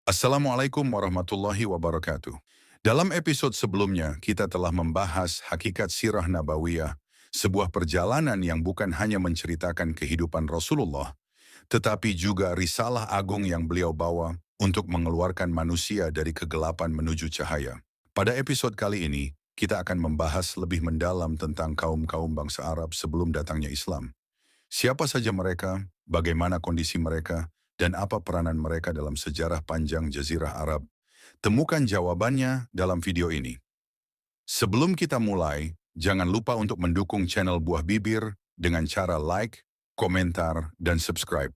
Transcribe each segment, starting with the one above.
Assalamualaikum warahmatullahi wabarakatuh. Dalam episode sebelumnya, kita telah membahas hakikat sirah nabawiyah, sebuah perjalanan yang bukan hanya menceritakan kehidupan Rasulullah, tetapi juga risalah agung yang beliau bawa untuk mengeluarkan manusia dari kegelapan menuju cahaya. Pada episode kali ini, kita akan membahas lebih mendalam tentang kaum-kaum bangsa Arab sebelum datangnya Islam. Siapa saja mereka, bagaimana kondisi mereka, dan apa peranan mereka dalam sejarah panjang Jazirah Arab? Temukan jawabannya dalam video ini. Sebelum kita mulai, jangan lupa untuk mendukung channel Buah Bibir dengan cara like, komentar, dan subscribe.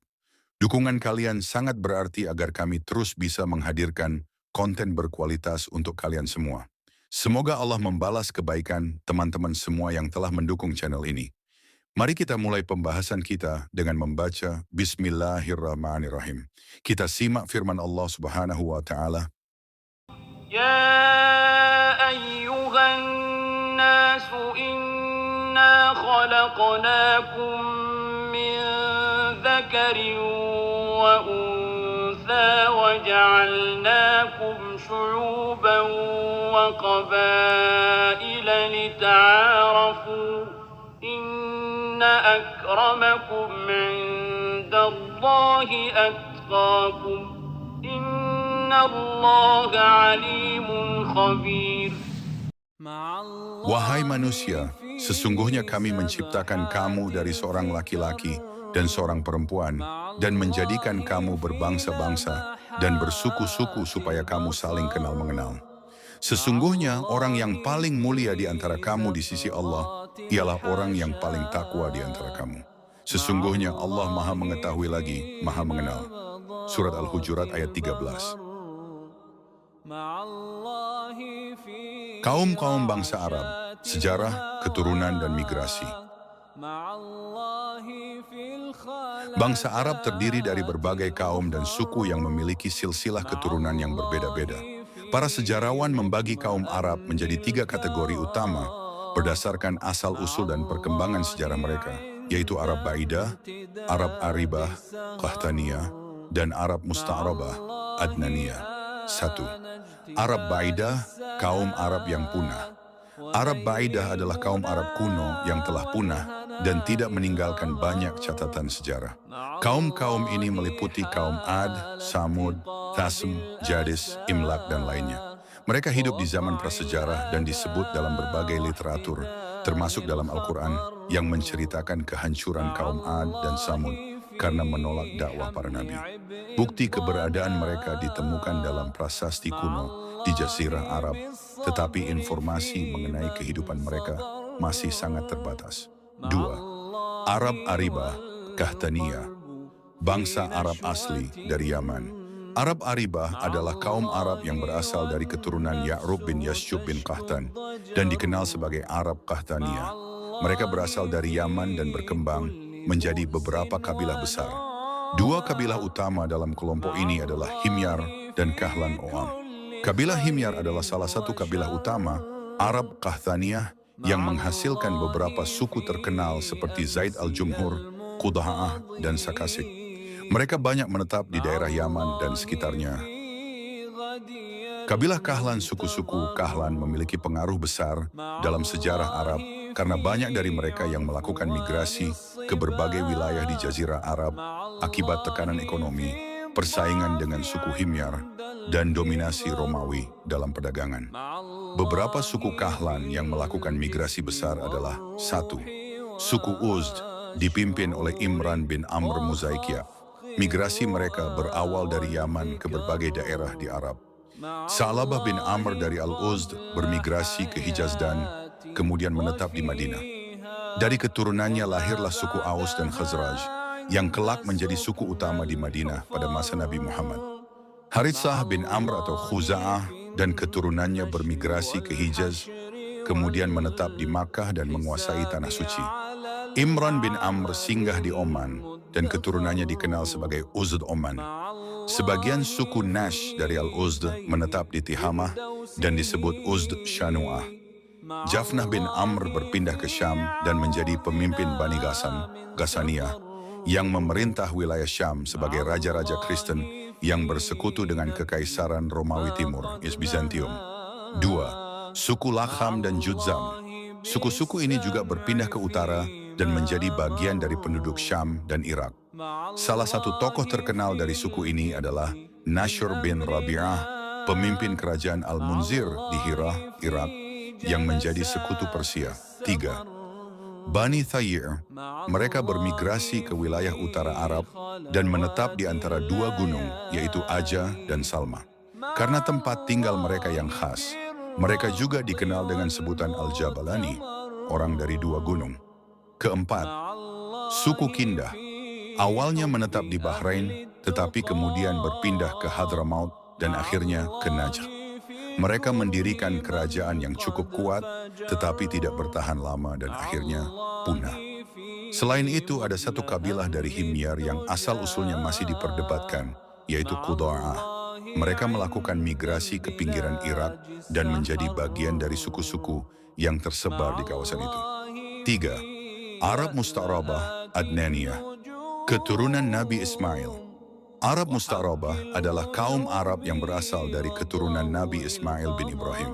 Dukungan kalian sangat berarti agar kami terus bisa menghadirkan konten berkualitas untuk kalian semua. Semoga Allah membalas kebaikan teman-teman semua yang telah mendukung channel ini. Mari kita mulai pembahasan kita dengan membaca Bismillahirrahmanirrahim. Kita simak firman Allah Subhanahu wa taala. يا أيها الناس إنا خلقناكم من ذكر وأنثى وجعلناكم شعوبا وقبائل لتعارفوا إن أكرمكم عند الله أتقاكم إن الله عليم خبير. Wahai manusia, sesungguhnya kami menciptakan kamu dari seorang laki-laki dan seorang perempuan dan menjadikan kamu berbangsa-bangsa dan bersuku-suku supaya kamu saling kenal mengenal. Sesungguhnya orang yang paling mulia di antara kamu di sisi Allah ialah orang yang paling takwa di antara kamu. Sesungguhnya Allah Maha Mengetahui lagi Maha Mengenal. Surat Al-Hujurat ayat 13. Kaum-kaum bangsa Arab, sejarah, keturunan, dan migrasi. Bangsa Arab terdiri dari berbagai kaum dan suku yang memiliki silsilah keturunan yang berbeda-beda. Para sejarawan membagi kaum Arab menjadi 3 kategori utama berdasarkan asal-usul dan perkembangan sejarah mereka, yaitu Arab Ba'idah, Arab Aribah, Qahtaniyah, dan Arab Musta'rabah, Adnaniyah. 1. Arab Ba'idah, kaum Arab yang punah. Arab Ba'idah adalah kaum Arab kuno yang telah punah dan tidak meninggalkan banyak catatan sejarah. Kaum-kaum ini meliputi kaum Ad, Samud, Tasm, Jadis, Imlak, dan lainnya. Mereka hidup di zaman prasejarah dan disebut dalam berbagai literatur, termasuk dalam Al-Quran, yang menceritakan kehancuran kaum Ad dan Samud karena menolak dakwah para nabi. Bukti keberadaan mereka ditemukan dalam prasasti kuno di Jazirah Arab, tetapi informasi mengenai kehidupan mereka masih sangat terbatas. 2. Arab Aribah, Qahtaniyah, bangsa Arab asli dari Yaman. Arab Aribah adalah kaum Arab yang berasal dari keturunan Ya'rub bin Yasyub bin Qahtan dan dikenal sebagai Arab Qahtaniyah. Mereka berasal dari Yaman dan berkembang menjadi beberapa kabilah besar. 2 kabilah utama dalam kelompok ini adalah Himyar dan Kahlan Oam. Kabilah Himyar adalah salah satu kabilah utama Arab Qahtaniyah yang menghasilkan beberapa suku terkenal seperti Zaid al-Jumhur, Qudha'ah, dan Sakasik. Mereka banyak menetap di daerah Yaman dan sekitarnya. Kabilah Kahlan, suku-suku Kahlan memiliki pengaruh besar dalam sejarah Arab karena banyak dari mereka yang melakukan migrasi ke berbagai wilayah di Jazirah Arab akibat tekanan ekonomi, persaingan dengan suku Himyar, dan dominasi Romawi dalam perdagangan. Beberapa suku Kahlan yang melakukan migrasi besar adalah 1. Suku Uzd, dipimpin oleh Imran bin Amr Muzaikia. Migrasi mereka berawal dari Yaman ke berbagai daerah di Arab. Sa'labah bin Amr dari Al-Uzd bermigrasi ke Hijaz dan kemudian menetap di Madinah. Dari keturunannya lahirlah suku Aus dan Khazraj, yang kelak menjadi suku utama di Madinah pada masa Nabi Muhammad. Haritsah bin Amr atau Khuza'ah dan keturunannya bermigrasi ke Hijaz, kemudian menetap di Makkah dan menguasai Tanah Suci. Imran bin Amr singgah di Oman, dan keturunannya dikenal sebagai Uzd Oman. Sebagian suku Nash dari Al-Uzd menetap di Tihamah dan disebut Uzd Shanu'ah. Jafnah bin Amr berpindah ke Syam dan menjadi pemimpin Bani Ghassan, Ghassaniyah. yang memerintah wilayah Syam sebagai raja-raja Kristen yang bersekutu dengan Kekaisaran Romawi Timur, Bizantium. 2. Suku Lakham dan Judzam. Suku-suku ini juga berpindah ke utara dan menjadi bagian dari penduduk Syam dan Irak. Salah satu tokoh terkenal dari suku ini adalah Nashr bin Rabi'ah, pemimpin kerajaan Al-Munzir di Hira, Irak, yang menjadi sekutu Persia. 3. Bani Thayir, mereka bermigrasi ke wilayah utara Arab dan menetap di antara dua gunung, yaitu Aja dan Salma. Karena tempat tinggal mereka yang khas, mereka juga dikenal dengan sebutan Al-Jabalani, orang dari dua gunung. 4. Suku Kindah, awalnya menetap di Bahrain, tetapi kemudian berpindah ke Hadramaut dan akhirnya ke Najd. Mereka mendirikan kerajaan yang cukup kuat, tetapi tidak bertahan lama dan akhirnya punah. Selain itu, ada satu kabilah dari Himyar yang asal-usulnya masih diperdebatkan, yaitu Qudha'ah. Mereka melakukan migrasi ke pinggiran Irak dan menjadi bagian dari suku-suku yang tersebar di kawasan itu. 3. Arab Musta'rabah Adnaniyah, keturunan Nabi Ismail. Arab Musta'rabah adalah kaum Arab yang berasal dari keturunan Nabi Ismail bin Ibrahim.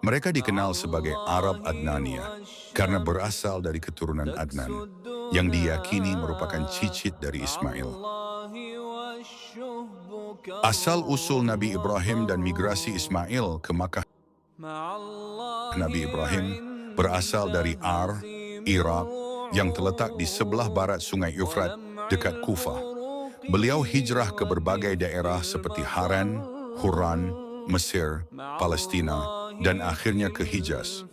Mereka dikenal sebagai Arab Adnaniyah karena berasal dari keturunan Adnan, yang diyakini merupakan cicit dari Ismail. Asal-usul Nabi Ibrahim dan migrasi Ismail ke Makkah. Nabi Ibrahim berasal dari Ar, Irak, yang terletak di sebelah barat Sungai Efrat dekat Kufah. Beliau hijrah ke berbagai daerah seperti Haran, Huran, Mesir, Palestina, dan akhirnya ke Hijaz.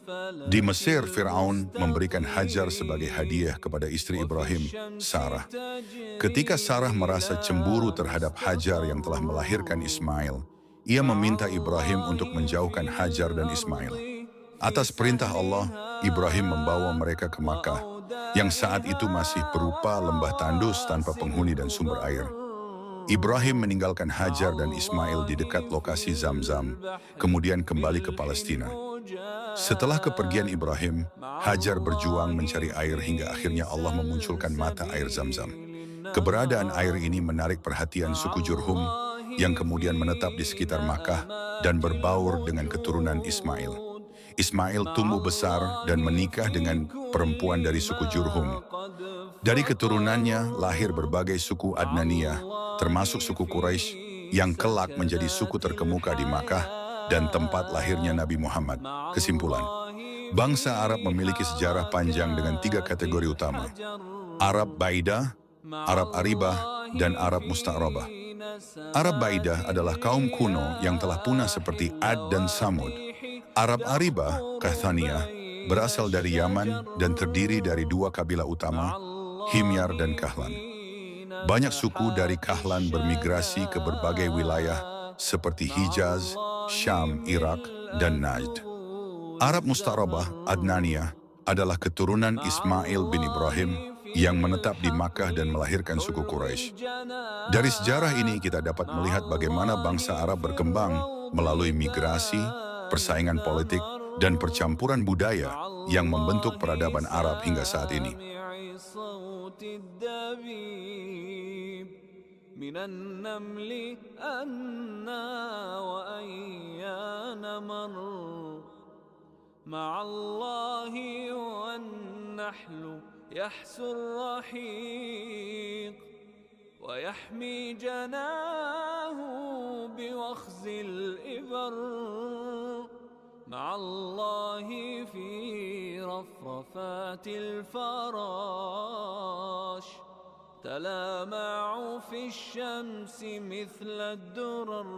Di Mesir, Fir'aun memberikan Hajar sebagai hadiah kepada istri Ibrahim, Sarah. Ketika Sarah merasa cemburu terhadap Hajar yang telah melahirkan Ismail, ia meminta Ibrahim untuk menjauhkan Hajar dan Ismail. Atas perintah Allah, Ibrahim membawa mereka ke Makkah, yang saat itu masih berupa lembah tandus tanpa penghuni dan sumber air. Ibrahim meninggalkan Hajar dan Ismail di dekat lokasi Zamzam, kemudian kembali ke Palestina. Setelah kepergian Ibrahim, Hajar berjuang mencari air hingga akhirnya Allah memunculkan mata air Zamzam. Keberadaan air ini menarik perhatian suku Jurhum, yang kemudian menetap di sekitar Makkah dan berbaur dengan keturunan Ismail. Ismail tumbuh besar dan menikah dengan perempuan dari suku Jurhum. Dari keturunannya lahir berbagai suku Adnaniyah, termasuk suku Quraisy, yang kelak menjadi suku terkemuka di Makkah dan tempat lahirnya Nabi Muhammad. Kesimpulan, bangsa Arab memiliki sejarah panjang dengan 3 kategori utama: Arab Baidah, Arab Aribah, dan Arab Musta'rabah. Arab Baidah adalah kaum kuno yang telah punah seperti Ad dan Samud. Arab Aribah, Qahtaniyah, berasal dari Yaman dan terdiri dari 2 kabilah utama, Himyar dan Kahlan. Banyak suku dari Kahlan bermigrasi ke berbagai wilayah seperti Hijaz, Syam, Irak, dan Najd. Arab Musta'rabah, Adnaniyah, adalah keturunan Ismail bin Ibrahim yang menetap di Makkah dan melahirkan suku Quraisy. Dari sejarah ini kita dapat melihat bagaimana bangsa Arab berkembang melalui migrasi, persaingan politik, dan percampuran budaya yang membentuk peradaban Arab hingga saat ini. ويحمي جناه بوخز الإبر مع الله في رفرفات الفراش تلامع في الشمس مثل الدرر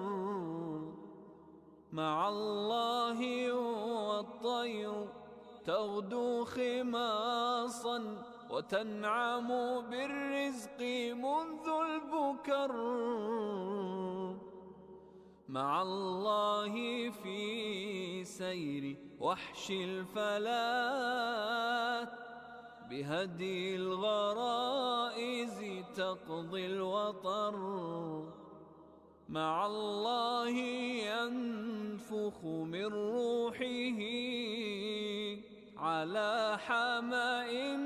مع الله والطير تغدو خماصا وتنعم بالرزق منذ البكر مع الله في سير وحش الفلات بهدي الغرائز تقضي الوطر مع الله ينفخ من روحه على حمائم